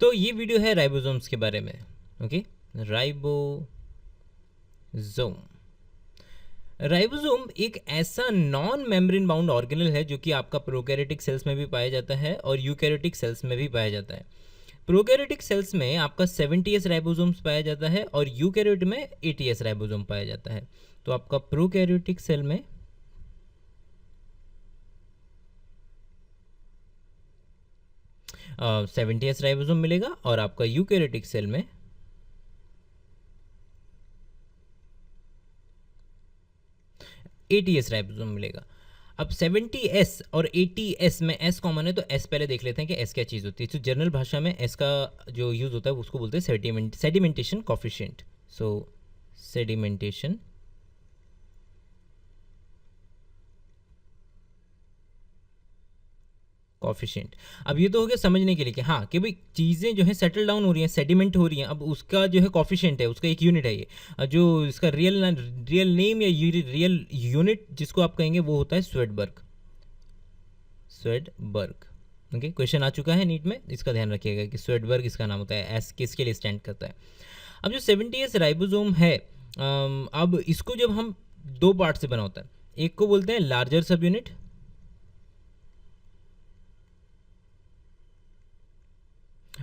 तो ये वीडियो है राइबोसोम्स के बारे में। Okay, ribosome. राइबोसोम एक ऐसा नॉन मेम्ब्रेन बाउंड ऑर्गेनल है जो कि आपका प्रोकैरियोटिक सेल्स में भी पाया जाता है और यूकैरियोटिक सेल्स में भी पाया जाता है। प्रोकैरियोटिक सेल्स में आपका 70s राइबोसोम्स पाया जाता है और यूकैरियोट में 80s राइबोसोम पाया जाता है। तो आपका प्रोकैरियोटिक सेल में 70s राइबोसोम मिलेगा और आपका यूकैरियोटिक सेल में 80s राइबोसोम मिलेगा। अब 70s और 80s में S कॉमन है, तो S पहले देख लेते हैं कि S क्या चीज़ होती है। तो जनरल भाषा में S का जो यूज़ होता है उसको बोलते हैं सेडिमेंटेशन कॉफिशिएंट। सो सेडिमेंटेशन कॉफिशिएंट। अब ये तो हो गया समझने के लिए कि हाँ कि भाई चीज़ें जो है सेटल डाउन हो रही हैं, सेडिमेंट हो रही हैं। अब उसका जो है कॉफिशिएंट है, उसका एक यूनिट है ये। जो इसका रियल नेम या रियल यूनिट जिसको आप कहेंगे वो होता है स्वेडबर्ग। स्वेडबर्ग। ओके, क्वेश्चन आ चुका है नीट में, इसका ध्यान रखिएगा कि स्वेडबर्ग इसका नाम होता है। एस किसके लिए स्टैंड करता है। अब जो 70s राइबोसोम है, अब इसको जब हम दो पार्ट से बना होता है, एक को बोलते हैं लार्जर सब यूनिट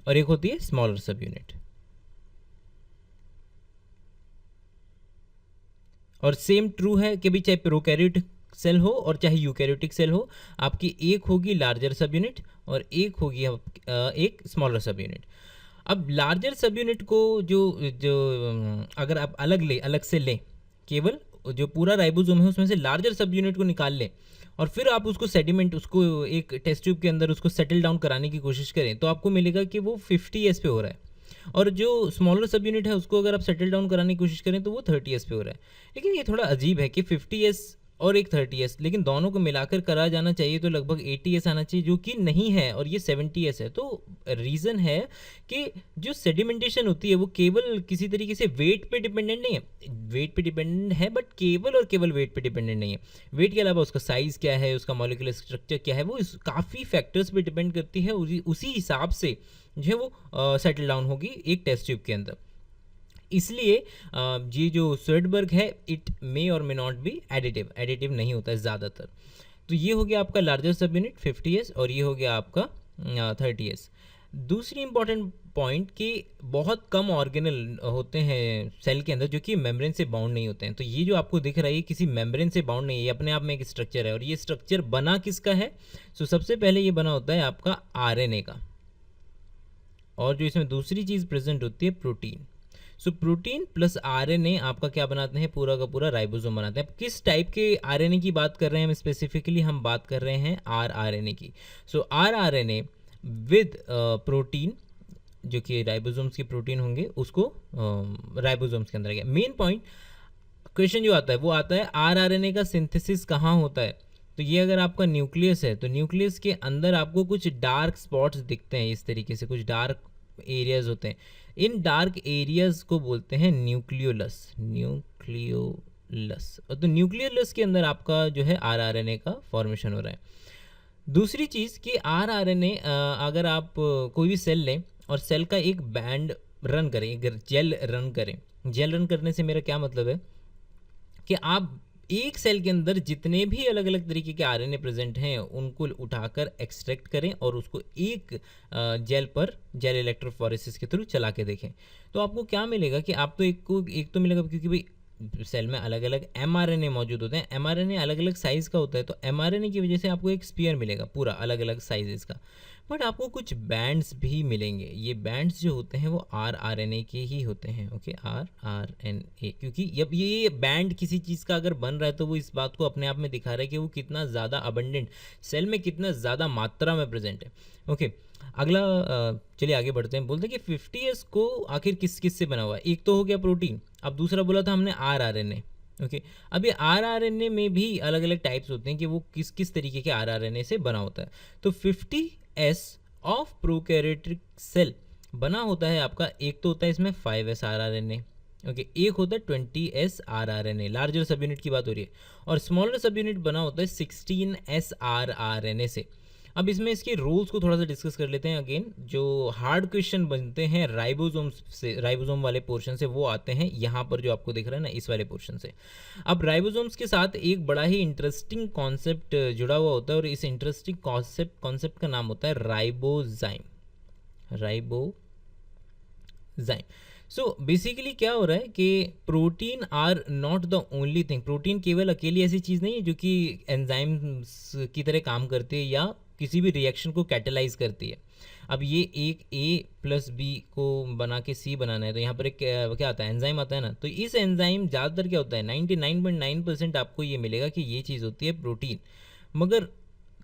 और एक होती है स्मॉलर सब यूनिट। और सेम ट्रू है कि भी चाहे प्रोकैरियोटिक सेल हो और चाहे यूकैरियोटिक सेल हो, आपकी एक होगी लार्जर सब यूनिट और एक होगी एक स्मॉलर सब यूनिट। अब लार्जर सब यूनिट को जो जो अगर आप अलग से लें, केवल जो पूरा राइबोसोम है उसमें से लार्जर सब यूनिट को निकाल लें और फिर आप उसको सेडिमेंट उसको एक टेस्ट ट्यूब के अंदर उसको सेटल डाउन कराने की कोशिश करें, तो आपको मिलेगा कि वो 50s पे हो रहा है। और जो स्मॉलर सब यूनिट है उसको अगर आप सेटल डाउन कराने की कोशिश करें तो वो 30s पे हो रहा है। लेकिन ये थोड़ा अजीब है कि 50s और एक 30s, लेकिन दोनों को मिलाकर करा जाना चाहिए तो लगभग 80s आना चाहिए, जो कि नहीं है, और ये 70s है। तो रीज़न है कि जो सेडिमेंटेशन होती है वो केवल किसी तरीके से वेट पे डिपेंडेंट नहीं है। वेट पे डिपेंडेंट है बट केवल और केवल वेट पे डिपेंडेंट नहीं है। वेट के अलावा उसका साइज़ क्या है, उसका मॉलिक्यूलर स्ट्रक्चर क्या है, वो काफ़ी फैक्टर्स पे डिपेंड करती है। उसी हिसाब से जो है वो सेटल डाउन होगी एक टेस्ट ट्यूब के अंदर। इसलिए ये जो स्वेडबर्ग है इट मे और मे नॉट बी एडिटिव नहीं होता है ज़्यादातर। तो ये हो गया आपका लार्जर सब यूनिट 50s और ये हो गया आपका 30s। दूसरी इंपॉर्टेंट पॉइंट कि बहुत कम ऑर्गेनल होते हैं सेल के अंदर जो कि मेम्ब्रेन से बाउंड नहीं होते हैं। तो ये जो आपको दिख रहा है ये किसी मेम्ब्रेन से बाउंड नहीं है, ये अपने आप में एक स्ट्रक्चर है। और ये स्ट्रक्चर बना किसका है? सो सबसे पहले ये बना होता है आपका RNA का, और जो इसमें दूसरी चीज़ प्रेजेंट होती है protein. So protein plus RNA आपका क्या बनाते हैं? पूरा का पूरा राइबोसोम बनाते हैं। अब किस टाइप के RNA की बात कर रहे हैं हम स्पेसिफिकली? हम बात कर रहे हैं rRNA की। सो rRNA विद प्रोटीन, जो कि राइबोसोम्स की प्रोटीन होंगे, उसको राइबोसोम्स के अंदर गया। मेन पॉइंट क्वेश्चन जो आता है वो आता है rRNA का सिंथेसिस कहाँ होता है? तो ये अगर आपका न्यूक्लियस है तो न्यूक्लियस के अंदर आपको कुछ डार्क स्पॉट्स दिखते हैं, इस तरीके से कुछ डार्क एरियाज होते हैं। इन डार्क एरियाज को बोलते हैं न्यूक्लियोलस। और तो न्यूक्लियोलस के अंदर आपका जो है rRNA का फॉर्मेशन हो रहा है। दूसरी चीज़ कि rRNA अगर आप कोई भी सेल लें और सेल का एक बैंड रन करें, एक जेल रन करें। जेल रन करने से मेरा क्या मतलब है कि आप एक सेल के अंदर जितने भी अलग अलग तरीके के RNA प्रेजेंट हैं उनको उठाकर एक्सट्रैक्ट करें और उसको एक जेल इलेक्ट्रोफोरेसिस के थ्रू चला के देखें। तो आपको क्या मिलेगा कि आप तो एक तो मिलेगा, क्योंकि भाई सेल में अलग अलग mRNA मौजूद होते हैं। mRNA अलग अलग साइज़ का होता है, तो mRNA की वजह से आपको एक स्पीयर मिलेगा पूरा अलग अलग साइजेस का। बट आपको कुछ बैंड्स भी मिलेंगे। ये बैंड्स जो होते हैं वो rRNA के ही होते हैं। ओके, rRNA, क्योंकि जब ये बैंड किसी चीज़ का अगर बन रहा है तो वो इस बात को अपने आप में दिखा रहा है कि वो कितना ज़्यादा अबंडेंट सेल में, कितना ज़्यादा मात्रा में प्रेजेंट है। ओके, अगला चलिए आगे बढ़ते हैं। बोलते हैं कि 50s को आखिर किस किस से बना हुआ है? एक तो हो गया प्रोटीन, अब दूसरा बोला था हमने rRNA। ओके, अब ये rRNA में भी अलग अलग टाइप्स होते हैं कि वो किस किस तरीके के rRNA से बना होता है। तो 50s ऑफ प्रोकैरियोटिक सेल बना होता है आपका, एक तो होता है इसमें 5s rRNA। ओके, एक होता है 20s rRNA, लार्जर सब यूनिट की बात हो रही है। और स्मॉलर सब यूनिट बना होता है 16s rRNA से। अब इसमें इसके रूल्स को थोड़ा सा डिस्कस कर लेते हैं। अगेन जो हार्ड क्वेश्चन बनते हैं राइबोसोम से, राइबोसोम वाले पोर्शन से, वो आते हैं यहाँ पर जो आपको दिख रहा है ना, इस वाले पोर्शन से। अब राइबोसोम्स के साथ एक बड़ा ही इंटरेस्टिंग कॉन्सेप्ट जुड़ा हुआ होता है, और इस इंटरेस्टिंग कॉन्सेप्ट का नाम होता है राइबोजाइम। राइबोजाइम। सो बेसिकली क्या हो रहा है कि protein are not the only thing, protein केवल अकेली ऐसी चीज़ नहीं है जो कि एंजाइम्स की तरह काम करती है या किसी भी रिएक्शन को कैटेलाइज करती है। अब ये एक ए प्लस बी को बना के सी बनाना है, तो यहाँ पर एक क्या आता है, एंजाइम आता है ना। तो इस एंजाइम ज़्यादातर क्या होता है, 99.9% आपको ये मिलेगा कि ये चीज़ होती है प्रोटीन। मगर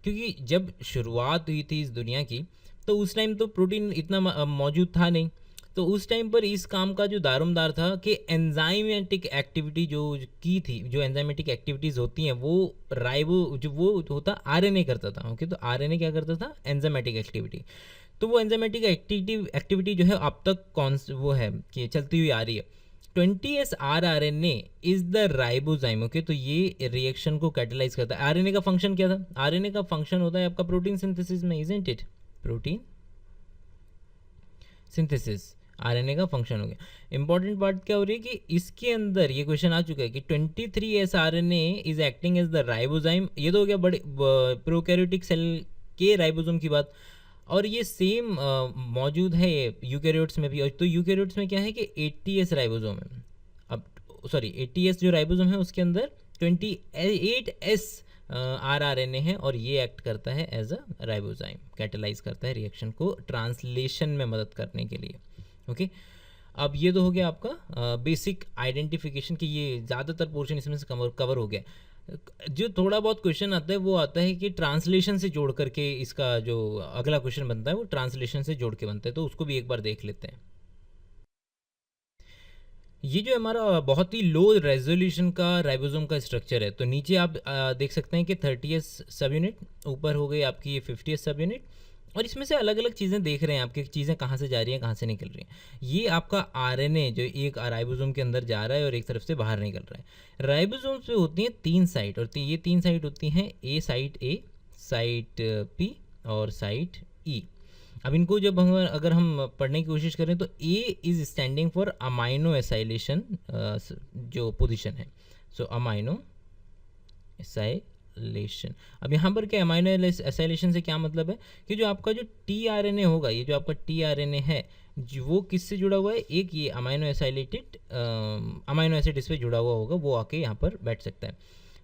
क्योंकि जब शुरुआत हुई थी इस दुनिया की, तो उस टाइम तो प्रोटीन इतना मौजूद था नहीं। तो उस टाइम पर इस काम का जो दारोमदार था कि एंजाइमेटिक एक्टिविटी जो की थी, जो एंजाइमेटिक एक्टिविटीज़ होती हैं, वो वो होता आरएनए करता था। ओके, तो आरएनए क्या करता था, एंजाइमेटिक एक्टिविटी। तो वो एंजाइमेटिक एक्टिविटी जो है अब तक वो है कि चलती हुई आ रही है। 20S rRNA is the ribozyme. Okay, तो ये रिएक्शन को कैटेलाइज करता है। आरएनए का फंक्शन क्या था, आरएनए का फंक्शन होता है आपका प्रोटीन सिंथेसिस में, isn't it, protein synthesis RNA का फंक्शन हो गया। इंपॉर्टेंट पार्ट क्या हो रही है कि इसके अंदर ये क्वेश्चन आ चुका है कि 23S RNA is acting as the ribozyme. ये तो हो गया बड़े प्रोकैरियोटिक सेल के राइबोसोम की बात, और ये सेम मौजूद है यूकैरियोट्स में भी। और तो यूकैरियोट्स में क्या है कि 80S राइबोसोम है। अब सॉरी 80S जो राइबोसोम है उसके अंदर 28S rRNA है, और ये एक्ट करता है एज अ राइबोजाइम, कैटेलाइज करता है रिएक्शन को ट्रांसलेशन में मदद करने के लिए। ओके, अब ये तो हो गया आपका बेसिक आइडेंटिफिकेशन कि ये ज़्यादातर पोर्शन इसमें से कवर हो गया। जो थोड़ा बहुत क्वेश्चन आता है वो आता है कि ट्रांसलेशन से जोड़ करके, इसका जो अगला क्वेश्चन बनता है वो ट्रांसलेशन से जोड़ के बनता है, तो उसको भी एक बार देख लेते हैं। ये जो हमारा बहुत ही लो रेजोल्यूशन का राइबोसोम का स्ट्रक्चर है, तो नीचे आप देख सकते हैं कि 30S सब यूनिट, ऊपर हो गई आपकी ये 50S सब यूनिट, और इसमें से अलग अलग चीज़ें देख रहे हैं आपकी, चीज़ें कहाँ से जा रही हैं, कहाँ से निकल रही हैं। ये आपका आरएनए जो एक राइबोसोम के अंदर जा रहा है और एक तरफ से बाहर निकल रहा है। राइबोसोम पे होती हैं 3 साइट, और ये 3 साइट होती हैं साइट ए, साइट पी और साइट ई। अब इनको जब अगर हम पढ़ने की कोशिश करें तो A is standing for amino acylation जो पोजीशन है। So amino acylation. अब यहाँ पर क्या अमाइनो एसाइलेशन से क्या मतलब है कि जो आपका जो टीआरएनए होगा, ये जो आपका टीआरएनए है वो किससे जुड़ा हुआ है, एक ये अमाइनो एसाइलेटेड अमाइनो एसिड इस पर जुड़ा हुआ होगा, वो आके यहाँ पर बैठ सकता है।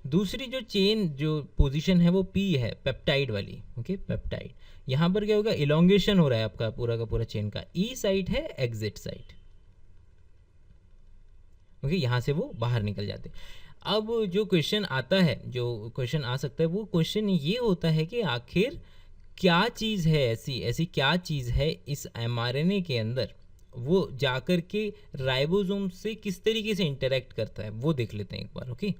दूसरी जो चेन जो पोजीशन है वो पी है, पेप्टाइड वाली। Okay, peptide. यहाँ पर क्या होगा, इलोंगेशन हो रहा है आपका पूरा का पूरा चेन का। ई साइट है एग्जिट साइट। ओके, यहाँ से वो बाहर निकल जाते। अब जो क्वेश्चन आता है, जो क्वेश्चन आ सकता है, वो क्वेश्चन ये होता है कि आखिर क्या चीज़ है ऐसी क्या चीज़ है इस एमआरएनए के अंदर, वो जाकर के राइबोसोम से किस तरीके से इंटरेक्ट करता है, वो देख लेते हैं एक बार। ओके,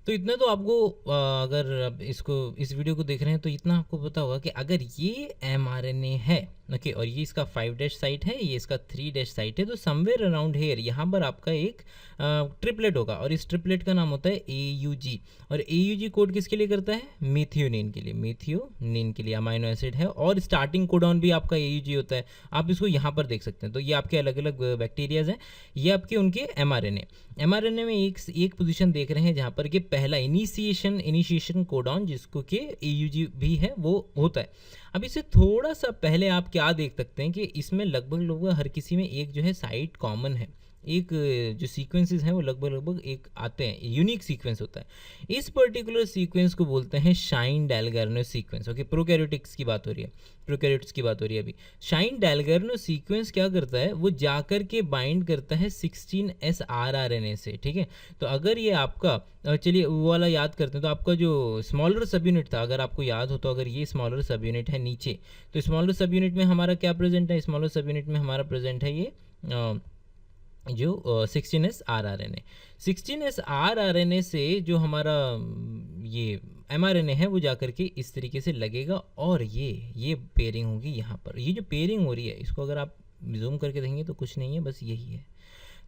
तो इतना तो आपको अगर अब इस वीडियो को देख रहे हैं तो इतना आपको पता होगा कि अगर ये एमआरएनए है, ओके, और ये इसका 5' साइट है, ये इसका 3' साइट है, तो समवेयर अराउंड हेयर यहाँ पर आपका एक ट्रिपलेट होगा, और इस ट्रिपलेट का नाम होता है AUG। और AUG कोड किसके लिए करता है, मेथियोनिन के लिए, मेथियोनिन के लिए अमाइनो एसिड है, और स्टार्टिंग कोडॉन भी आपका AUG होता है। आप इसको यहाँ पर देख सकते हैं। तो ये आपके अलग अलग बैक्टीरियाज हैं, ये आपके उनके एमआरएनए में एक पोजीशन देख रहे हैं जहाँ पर कि पहला इनिशिएशन कोडॉन जिसको कि AUG भी है वो होता है। अब इससे थोड़ा सा पहले आप क्या देख सकते हैं कि इसमें लगभग हर किसी में एक जो है साइट कॉमन है, एक जो सीक्वेंसेस हैं वो लगभग एक आते हैं, यूनिक सीक्वेंस होता है। इस पर्टिकुलर सीक्वेंस को बोलते हैं शाइन-डालगर्नो सीक्वेंस। ओके, प्रोकैरियोटिक्स की बात हो रही है, प्रोकैरियोट्स की बात हो रही है अभी। शाइन-डालगर्नो सीक्वेंस क्या करता है, वो जाकर के बाइंड करता है 16S rRNA से। ठीक है, तो अगर ये आपका चलिए वो वाला याद करते हैं, तो आपका जो स्मॉलर सब यूनिट था, अगर आपको याद हो तो, अगर ये स्मॉलर सब यूनिट है नीचे, तो स्मॉलर सब यूनिट में हमारा क्या प्रेजेंट है, स्मॉलर सब यूनिट में हमारा प्रेजेंट है ये जो 16S rRNA। 16S rRNA से जो हमारा ये mRNA है वो जाकर के इस तरीके से लगेगा, और ये पेयरिंग होगी यहाँ पर। ये जो पेयरिंग हो रही है इसको अगर आप जूम करके देखेंगे तो कुछ नहीं है, बस यही है।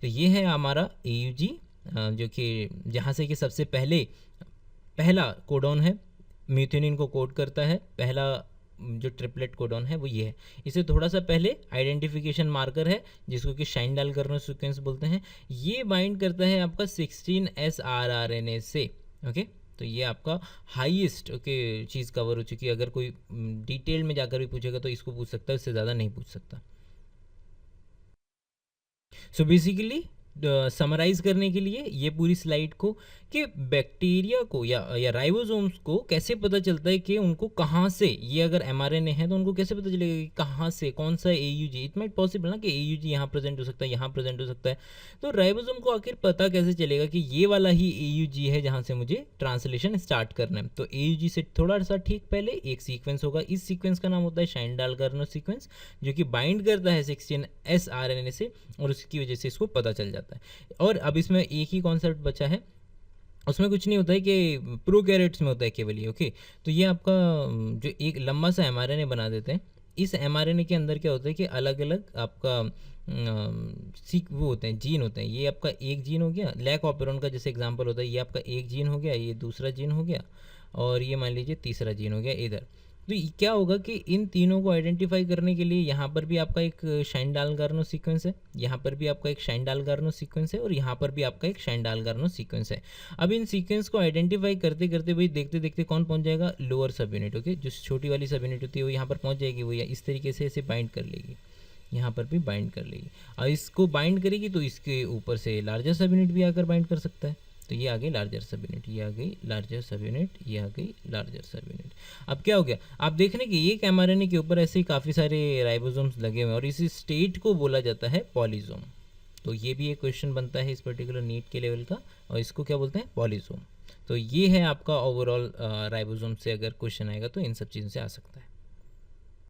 तो ये है हमारा AUG, जो कि जहाँ से कि सबसे पहला कोडॉन है मीथेनिन को कोड करता है। पहला जो ट्रिपलेट कोडॉन है वो ये है। इसे थोड़ा सा पहले आइडेंटिफिकेशन मार्कर है जिसको कि शाइनडाल कर्नल सीक्वेंस बोलते हैं। ये बाइंड करता है आपका 16S rRNA से। ओके, तो ये आपका हाईएस्ट चीज़ कवर हो चुकी है। अगर कोई डिटेल में जाकर भी पूछेगा तो इसको पूछ सकता है, उससे ज़्यादा नहीं पूछ सकता। सो बेसिकली समराइज करने के लिए ये पूरी स्लाइड को कि बैक्टीरिया को या राइबोसोम्स को कैसे पता चलता है कि उनको कहाँ से, ये अगर एमआरएनए है तो उनको कैसे पता चलेगा कि कहाँ से कौन सा एयूजी, इट माइट पॉसिबल ना कि एयूजी यहाँ प्रेजेंट हो सकता है, यहाँ प्रेजेंट हो सकता है। तो राइबोसोम को आखिर पता कैसे चलेगा कि ये वाला ही एयूजी है जहाँ से मुझे ट्रांसलेशन स्टार्ट करना है। तो एयूजी से थोड़ा सा ठीक पहले एक सीक्वेंस होगा। इस सीक्वेंस का नाम होता है शाइनडाल-कर्नो सीक्वेंस, जो कि बाइंड करता है 16S rNA से और उसकी वजह से इसको पता चल जाता है। और अब इसमें एक ही कॉन्सेप्ट बचा है, उसमें कुछ नहीं होता है कि प्रोकैरियोट्स में होता है केवल ये। ओके, तो ये आपका जो एक लंबा सा एमआरएनए बना देते हैं। इस एमआरएनए के अंदर क्या होता है कि अलग अलग आपका वो होते हैं, जीन होते हैं। ये आपका एक जीन हो गया, लैक ऑपेरॉन का जैसे एग्जांपल होता है, ये आपका एक जीन हो गया, ये दूसरा जीन हो गया और ये मान लीजिए तीसरा जीन हो गया इधर। तो क्या होगा कि इन तीनों को आइडेंटिफाई करने के लिए यहाँ पर भी आपका एक शाइनडाल-कर्नो सीक्वेंस है, यहाँ पर भी आपका एक शाइनडाल-कर्नो सीक्वेंस है और यहाँ पर भी आपका एक शाइनडाल-कर्नो सीक्वेंस है। अब इन सीक्वेंस को आइडेंटिफाई करते करते भाई देखते देखते कौन पहुँच जाएगा, लोअर सब यूनिट। ओके, जो छोटी वाली सब यूनिट होती है वो यहाँ पर पहुँच जाएगी, वो या इस तरीके से इसे बाइंड कर लेगी, यहाँ पर भी बाइंड कर लेगी। और इसको बाइंड करेगी तो इसके ऊपर से लार्जर सब यूनिट भी आकर बाइंड कर सकता है। तो ये आ गई लार्जर सब यूनिट, ये आ गई लार्जर सब यूनिट, ये आ गई लार्जर सब यूनिट। अब क्या हो गया, आप देख रहे हैं कि एक एमआरएनए के ऊपर ऐसे ही काफ़ी सारे राइबोसोम्स लगे हुए हैं और इसी स्टेट को बोला जाता है पॉलीसोम। तो ये भी एक क्वेश्चन बनता है इस पर्टिकुलर नीट के लेवल का, और इसको क्या बोलते हैं, पॉलीसोम। तो ये है आपका ओवरऑल राइबोसोम से अगर क्वेश्चन आएगा तो इन सब चीज़ों से आ सकता है।